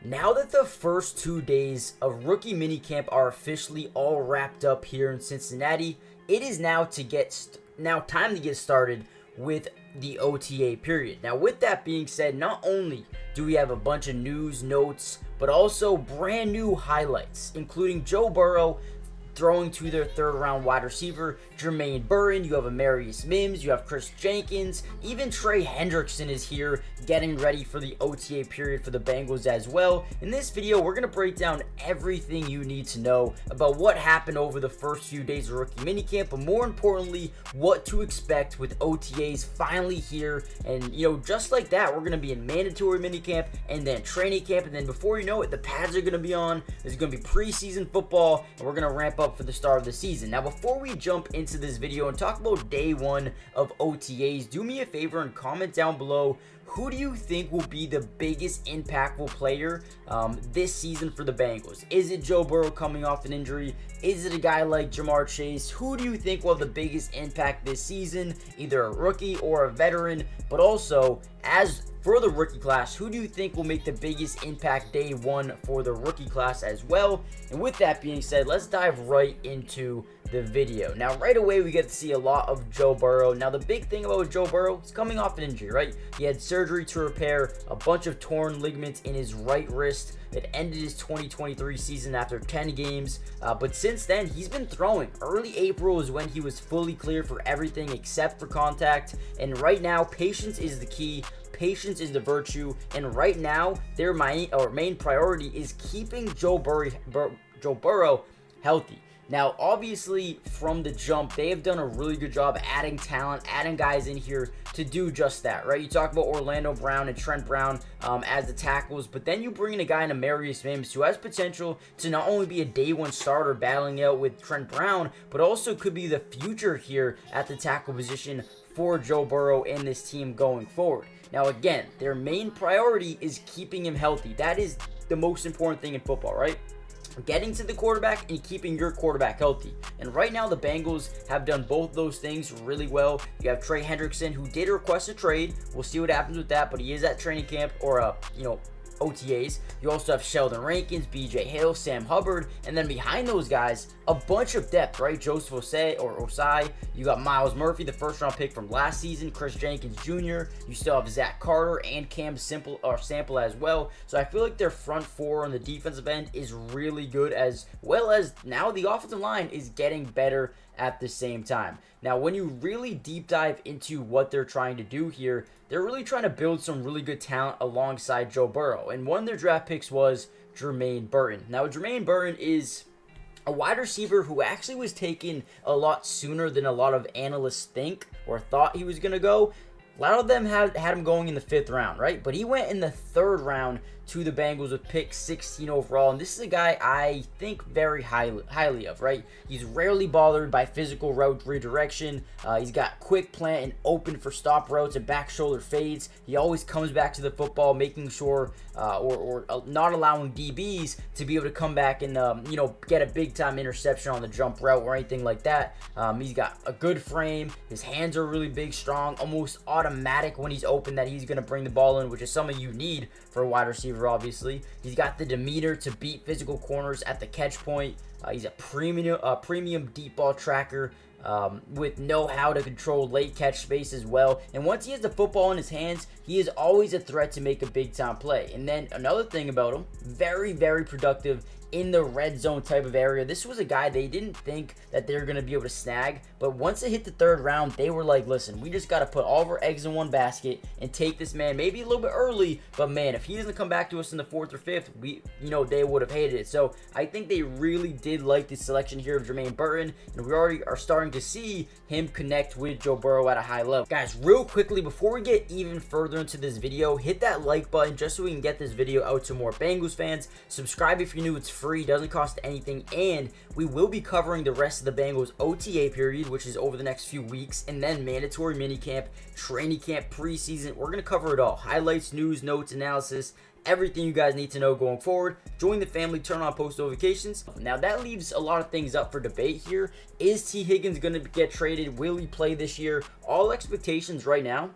Now that the first 2 days of rookie minicamp are officially all wrapped up here in Cincinnati, it is now time to get started with the OTA period. Now, with that being said, not only do we have a bunch of news, notes, but also brand new highlights, including Joe Burrow throwing to their third-round wide receiver, Jermaine Burton. You have Amarius Mims, you have Chris Jenkins, even Trey Hendrickson is here getting ready for the OTA period for the Bengals as well. In this video, we're going to break down everything you need to know about what happened over the first few days of rookie minicamp, but more importantly, what to expect with OTAs finally here. And, just like that, we're going to be in mandatory minicamp and then training camp, and then before you know it, the pads are going to be on. There's going to be preseason football, and we're going to ramp up for the start of the season. Now, before we jump into this video and talk about day one of OTAs, do me a favor and comment down below, who do you think will be the biggest impactful player this season for the Bengals? Is it Joe Burrow coming off an injury? Is it a guy like Jamar Chase? Who do you think will have the biggest impact this season? Either a rookie or a veteran, but also as for the rookie class, who do you think will make the biggest impact day one for the rookie class as well? And with that being said, let's dive right into the video. Now, right away, we get to see a lot of Joe Burrow. Now, the big thing about Joe Burrow is coming off an injury, right? He had surgery to repair a bunch of torn ligaments in his right wrist. It ended his 2023 season after 10 games, but since then, he's been throwing. Early April is when he was fully clear for everything except for contact, and right now, patience is the key. Patience is the virtue, and right now, their main priority is keeping Joe Burrow healthy. Now, obviously, from the jump, they have done a really good job adding talent, adding guys in here to do just that, right? You talk about Orlando Brown and Trent Brown as the tackles, but then you bring in a guy in Amarius Mims who has potential to not only be a day one starter battling out with Trent Brown, but also could be the future here at the tackle position for Joe Burrow and this team going forward. Now, again, their main priority is keeping him healthy. That is the most important thing in football, right? Getting to the quarterback and keeping your quarterback healthy. And right now, the Bengals have done both those things really well. You have Trey Hendrickson, who did request a trade. We'll see what happens with that, but he is at training camp or, OTAs. You also have Sheldon Rankins, BJ Hill, Sam Hubbard, and then behind those guys, a bunch of depth, right? Joseph Osai. You got Myles Murphy, the first-round pick from last season, Chris Jenkins Jr. You still have Zach Carter and Cam Sample as well. So I feel like their front four on the defensive end is really good, as well as now the offensive line is getting better at the same time. Now, when you really deep dive into what they're trying to do here, they're really trying to build some really good talent alongside Joe Burrow. And one of their draft picks was Jermaine Burton. Now, Jermaine Burton is a wide receiver who actually was taken a lot sooner than a lot of analysts think or thought he was going to go. A lot of them had him going in the 5th round, right? But he went in the 3rd round to the Bengals with pick 16 overall. And this is a guy I think very highly of, right? He's rarely bothered by physical route redirection. He's got quick plant and open for stop routes and back shoulder fades. He always comes back to the football, making sure or not allowing DBs to be able to come back and, get a big-time interception on the jump route or anything like that. He's got a good frame. His hands are really big, strong, almost automatic when he's open that he's going to bring the ball in, which is something you need for a wide receiver, obviously. He's got the demeanor to beat physical corners at the catch point. He's a premium deep ball tracker with know-how to control late catch space as well. And once he has the football in his hands, he is always a threat to make a big-time play. And then another thing about him, very, very productive in the red zone type of area. This was a guy they didn't think that they were going to be able to snag, but once it hit the 3rd round, they were like, listen, we just got to put all of our eggs in one basket and take this man maybe a little bit early, but man, if he doesn't come back to us in the 4th or 5th, they would have hated it. So I think they really did like the selection here of Jermaine Burton, and we already are starting to see him connect with Joe Burrow at a high level. Guys, real quickly, before we get even further into this video, hit that like button just so we can get this video out to more Bengals fans. Subscribe if you're new, it's free, doesn't cost anything, and we will be covering the rest of the Bengals OTA period, which is over the next few weeks, and then mandatory minicamp, training camp, preseason. We're going to cover it all. Highlights, news, notes, analysis, everything you guys need to know going forward. Join the family, turn on post notifications. Now, that leaves a lot of things up for debate here. Is T. Higgins going to get traded? Will he play this year? All expectations right now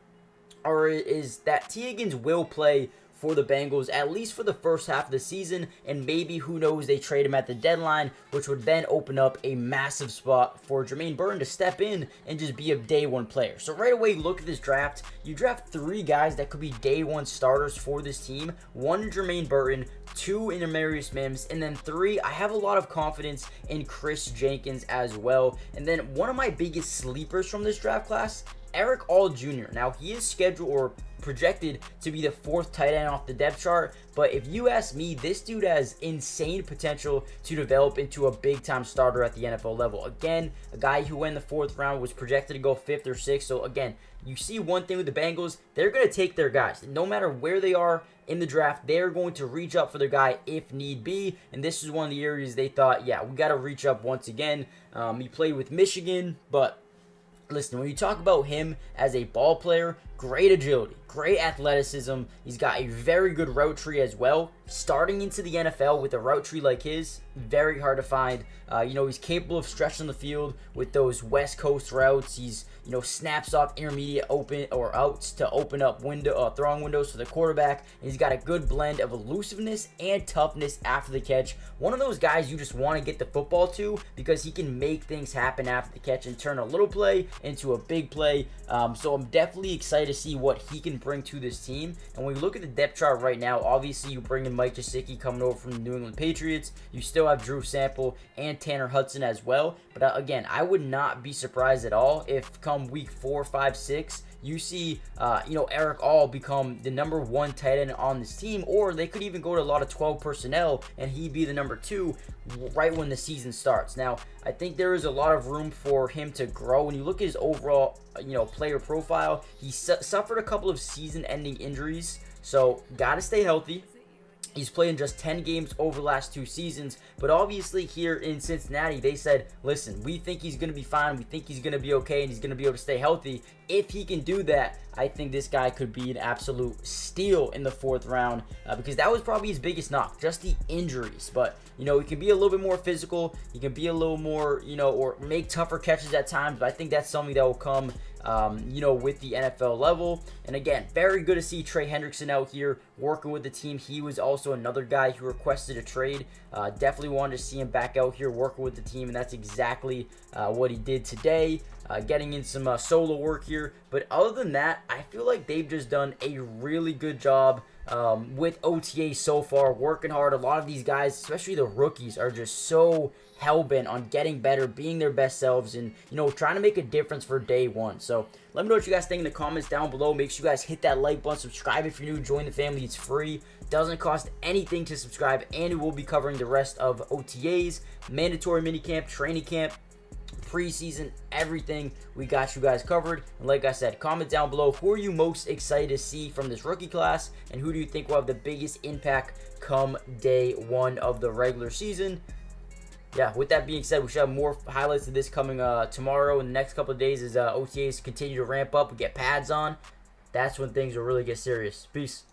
is that T. Higgins will play for the Bengals, at least for the first half of the season, and maybe, who knows, they trade him at the deadline, which would then open up a massive spot for Jermaine Burton to step in and just be a day one player. So right away, look at this draft. You draft 3 guys that could be day one starters for this team. 1 in Jermaine Burton, 2 in Amarius Mims, and then 3, I have a lot of confidence in Chris Jenkins as well. And then one of my biggest sleepers from this draft class, Eric All Jr. Now, he is scheduled or projected to be the 4th tight end off the depth chart, but if you ask me, this dude has insane potential to develop into a big-time starter at the NFL level. Again, a guy who went in the 4th round was projected to go 5th or 6th, so again, you see one thing with the Bengals, they're going to take their guys. No matter where they are in the draft, they're going to reach up for their guy if need be, and this is one of the areas they thought, yeah, we got to reach up once again. He played with Michigan, but listen, when you talk about him as a ball player, great agility, great athleticism. He's got a very good route tree as well. Starting into the NFL with a route tree like his, very hard to find. He's capable of stretching the field with those West Coast routes. He's, snaps off intermediate open or outs to open up throwing windows for the quarterback. And he's got a good blend of elusiveness and toughness after the catch. One of those guys you just want to get the football to because he can make things happen after the catch and turn a little play into a big play. So I'm definitely excited to see what he can bring to this team. And when you look at the depth chart right now, obviously you bring in Mike Gesicki coming over from the New England Patriots. You still have Drew Sample and Tanner Hudson as well. But again, I would not be surprised at all if come week 4, 5, 6, you see, Eric All become the number 1 tight end on this team, or they could even go to a lot of 12 personnel and he be the number 2 right when the season starts. Now, I think there is a lot of room for him to grow. When you look at his overall, player profile, he suffered a couple of season-ending injuries, so got to stay healthy. He's played in just 10 games over the last 2 seasons, but obviously here in Cincinnati, they said, listen, we think he's going to be fine, we think he's going to be okay, and he's going to be able to stay healthy. If he can do that, I think this guy could be an absolute steal in the 4th round because that was probably his biggest knock, just the injuries. But, he can be a little bit more physical, he can be a little more, or make tougher catches at times, but I think that's something that will come with the NFL level. And again, very good to see Trey Hendrickson out here working with the team. He was also another guy who requested a trade. Definitely wanted to see him back out here working with the team, and that's exactly what he did today, getting in some solo work here. But other than that, I feel like they've just done a really good job with OTA so far, working hard. A lot of these guys, especially the rookies, are just so hell-bent on getting better, being their best selves, and, trying to make a difference for day one. So let me know what you guys think in the comments down below. Make sure you guys hit that like button, subscribe if you're new, join the family. It's free, doesn't cost anything to subscribe, and we'll be covering the rest of OTAs, mandatory minicamp, training camp, preseason, everything. We got you guys covered. And like I said, comment down below, who are you most excited to see from this rookie class, and who do you think will have the biggest impact come day one of the regular season? Yeah, with that being said, we should have more highlights of this coming tomorrow and the next couple of days as OTAs continue to ramp up. We get pads on. That's when things will really get serious. Peace.